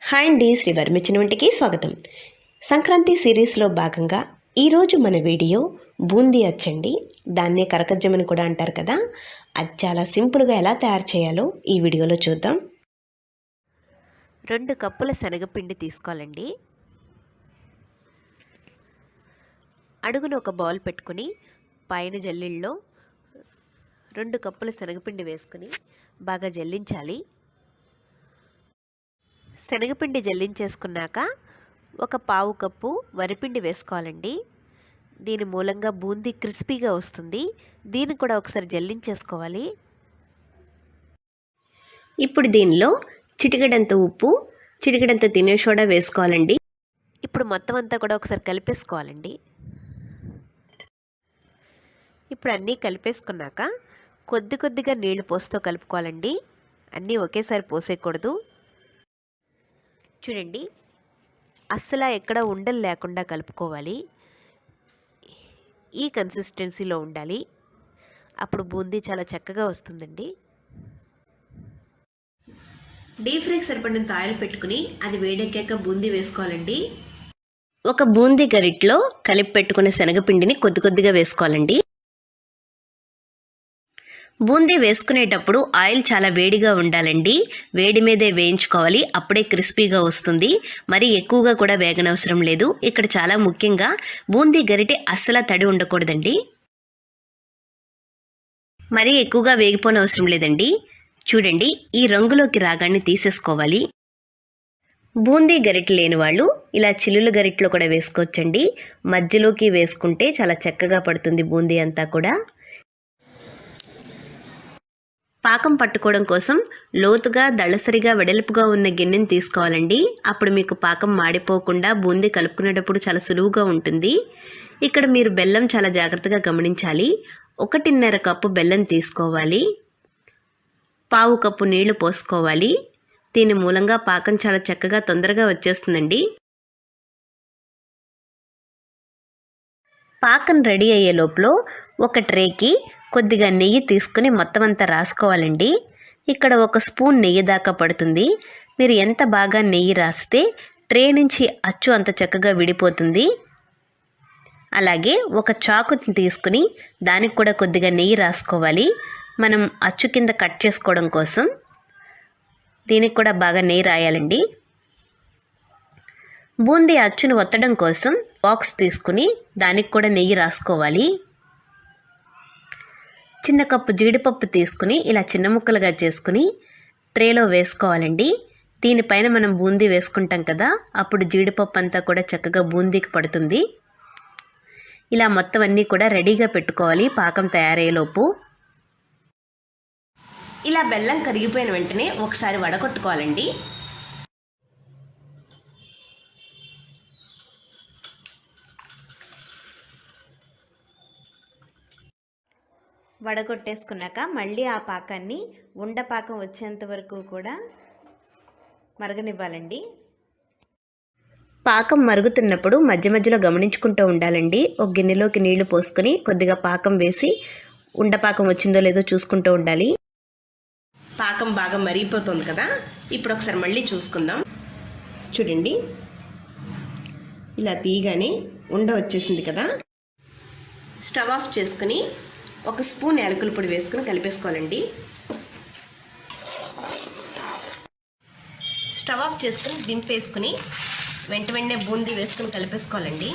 Hi అండి, శ్రీవర్మ వంటికి స్వాగతం. సంక్రాంతి సిరీస్లో భాగంగా ఈరోజు మన వీడియో బూందీ అచ్చండి. దాన్నే కరకజ్జమని కూడా అంటారు కదా. అది చాలా సింపుల్గా ఎలా తయారు చేయాలో ఈ వీడియోలో చూద్దాం. 2 కప్పుల శనగపిండి తీసుకోవాలండి. అడుగున ఒక బౌల్ పెట్టుకుని పైన జల్లిల్లో 2 కప్పుల శనగపిండి వేసుకుని బాగా జల్లించాలి. శనగపిండి జల్లించేసుకున్నాక ఒక పావు కప్పు వరిపిండి వేసుకోవాలండి. దీని మూలంగా బూందీ క్రిస్పీగా వస్తుంది. దీన్ని కూడా ఒకసారి జల్లించేసుకోవాలి. ఇప్పుడు దీనిలో చిటికెడంత ఉప్పు, చిటికెడంత తినే సోడా వేసుకోవాలండి. ఇప్పుడు మొత్తం అంతా కూడా ఒకసారి కలిపేసుకోవాలండి. ఇప్పుడు అన్నీ కలిపేసుకున్నాక కొద్దిగా నీళ్లు పోస్తూ కలుపుకోవాలండి. అన్నీ ఒకేసారి పోసేయకూడదు. చూడండి, అస్సలు ఎక్కడ ఉండలు లేకుండా కలుపుకోవాలి. ఈ కన్సిస్టెన్సీలో ఉండాలి. అప్పుడు బూందీ చాలా చక్కగా వస్తుందండి. డీప్ ఫ్రైకి సరిపడినంత ఆయిల్ పెట్టుకుని అది వేడెక్కాక బూందీ వేసుకోవాలండి. ఒక బూందీ గరిటలో కలిపి పెట్టుకున్న శనగపిండిని కొద్దిగా వేసుకోవాలండి. బూందీ వేసుకునేటప్పుడు ఆయిల్ చాలా వేడిగా ఉండాలండి. వేడి మీదే వేయించుకోవాలి, అప్పుడే క్రిస్పీగా వస్తుంది. మరి ఎక్కువగా కూడా వేగనవసరం లేదు. ఇక్కడ చాలా ముఖ్యంగా బూందీ గరిటె అస్సలు తడి ఉండకూడదండి. మరీ ఎక్కువగా వేగిపోనవసరం లేదండి. చూడండి, ఈ రంగులోకి రాగాన్ని తీసేసుకోవాలి. బూందీ గరిటె లేని వాళ్ళు ఇలా చిల్లుల గరిటెలో కూడా వేసుకోవచ్చండి. మధ్యలోకి వేసుకుంటే చాలా చక్కగా పడుతుంది బూందీ అంతా కూడా. పాకం పట్టుకోవడం కోసం లోతుగా దళసరిగా వెడల్పుగా ఉన్న గిన్నెని తీసుకోవాలండి. అప్పుడు మీకు పాకం మాడిపోకుండా బూందీ కలుపుకునేటప్పుడు చాలా సులువుగా ఉంటుంది. ఇక్కడ మీరు బెల్లం చాలా జాగ్రత్తగా గమనించాలి. 1.5 కప్పు బెల్లం తీసుకోవాలి. పావు కప్పు నీళ్లు పోసుకోవాలి. దీని మూలంగా పాకం చాలా చక్కగా తొందరగా వచ్చేస్తుందండి. పాకం రెడీ అయ్యే లోపల ఒక ట్రేకి కొద్దిగా నెయ్యి తీసుకుని మొత్తం అంతా రాసుకోవాలండి. ఇక్కడ 1 స్పూన్ నెయ్యి దాకా పడుతుంది. మీరు ఎంత బాగా నెయ్యి రాస్తే ట్రే నుంచి అచ్చు అంత చక్కగా విడిపోతుంది. అలాగే ఒక చాకుని తీసుకుని దానికి కూడా కొద్దిగా నెయ్యి రాసుకోవాలి. మనం అచ్చు కింద కట్ చేసుకోవడం కోసం దీనికి కూడా బాగా నెయ్యి రాయాలండి. బూందీ అచ్చును ఒత్తడం కోసం బాక్స్ తీసుకుని దానికి కూడా నెయ్యి రాసుకోవాలి. చిన్న కప్పు జీడిపప్పు తీసుకుని ఇలా చిన్న ముక్కలుగా చేసుకుని ట్రేలో వేసుకోవాలండి. దీనిపైన మనం బూందీ వేసుకుంటాం కదా, అప్పుడు జీడిపప్పు అంతా కూడా చక్కగా బూందీకి పడుతుంది. ఇలా మొత్తం అన్నీ కూడా రెడీగా పెట్టుకోవాలి పాకం తయారయ్యేలోపు. ఇలా బెల్లం కరిగిపోయిన వెంటనే ఒకసారి వడగొట్టుకోవాలండి. వడగొట్టేసుకున్నాక మళ్ళీ ఆ పాకాన్ని ఉండపాకం వచ్చేంత వరకు కూడా మరగనివ్వాలండి. పాకం మరుగుతున్నప్పుడు మధ్య మధ్యలో గమనించుకుంటూ ఉండాలండి. ఒక గిన్నెలోకి నీళ్లు పోసుకొని కొద్దిగా పాకం వేసి ఉండపాకం వచ్చిందో లేదో చూసుకుంటూ ఉండాలి. పాకం బాగా మరిగిపోతుంది కదా, ఇప్పుడు ఒకసారి మళ్ళీ చూసుకుందాం. చూడండి, ఇలా తీయగానే ఉండ వచ్చేసింది కదా. స్టవ్ ఆఫ్ చేసుకుని 1 స్పూన్ యాలకుల పొడి వేసుకుని కలిపేసుకోవాలండి. స్టవ్ ఆఫ్ చేసుకుని దింపేసుకుని వెంటనే బూందీ వేసుకుని కలిపేసుకోవాలండి.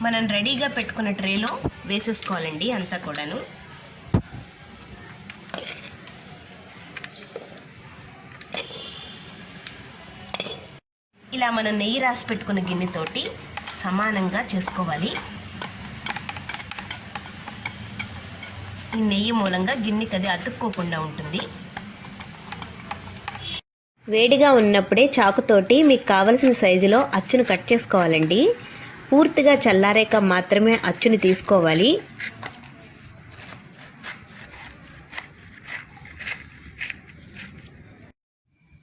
మనం రెడీగా పెట్టుకున్న ట్రేలో వేసేసుకోవాలండి అంతా కూడాను. ఇలా మనం నెయ్యి రాసి పెట్టుకున్న గిన్నెతోటి సమానంగా చేసుకోవాలి. ఈ నెయ్యి మూలంగా గిన్నెకి అది అతుక్కోకుండా ఉంటుంది. వేడిగా ఉన్నప్పుడే చాకుతోటి మీకు కావలసిన సైజులో అచ్చును కట్ చేసుకోవాలండి. పూర్తిగా చల్లారాక మాత్రమే అచ్చుని తీసుకోవాలి.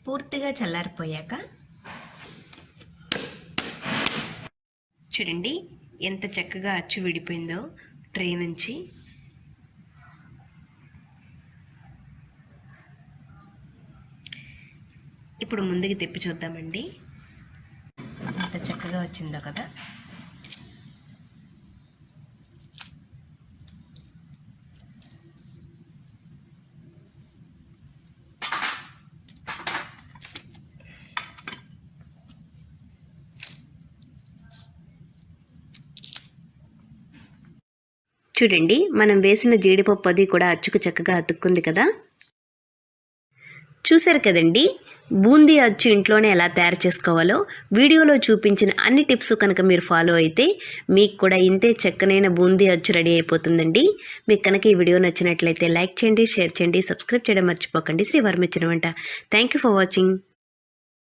పూర్తిగా పూర్తిగా చల్లారిపోయాక చూడండి ఎంత చక్కగా అచ్చు విడిపోయిందో ట్రే నుంచి. ఇప్పుడు ముందుకి తిప్పి చూద్దామండి. ఎంత చక్కగా వచ్చిందో కదా. చూడండి మనం వేసిన జీడిపప్పు అది కూడా అచ్చుకు చక్కగా అతుక్కుంది కదా. చూశారు కదండి, బూందీ అచ్చు ఇంట్లోనే ఎలా తయారు చేసుకోవాలో వీడియోలో చూపించిన అన్ని టిప్స్ కనుక మీరు ఫాలో అయితే మీకు కూడా ఇంతే చక్కనైన బూందీ అచ్చు రెడీ అయిపోతుందండి. మీకు కనుక ఈ వీడియో నచ్చినట్లయితే లైక్ చేయండి, షేర్ చేయండి, సబ్స్క్రైబ్ చేయడం మర్చిపోకండి. శ్రీ వర్మిచ్చిన వంట. Thank you for watching.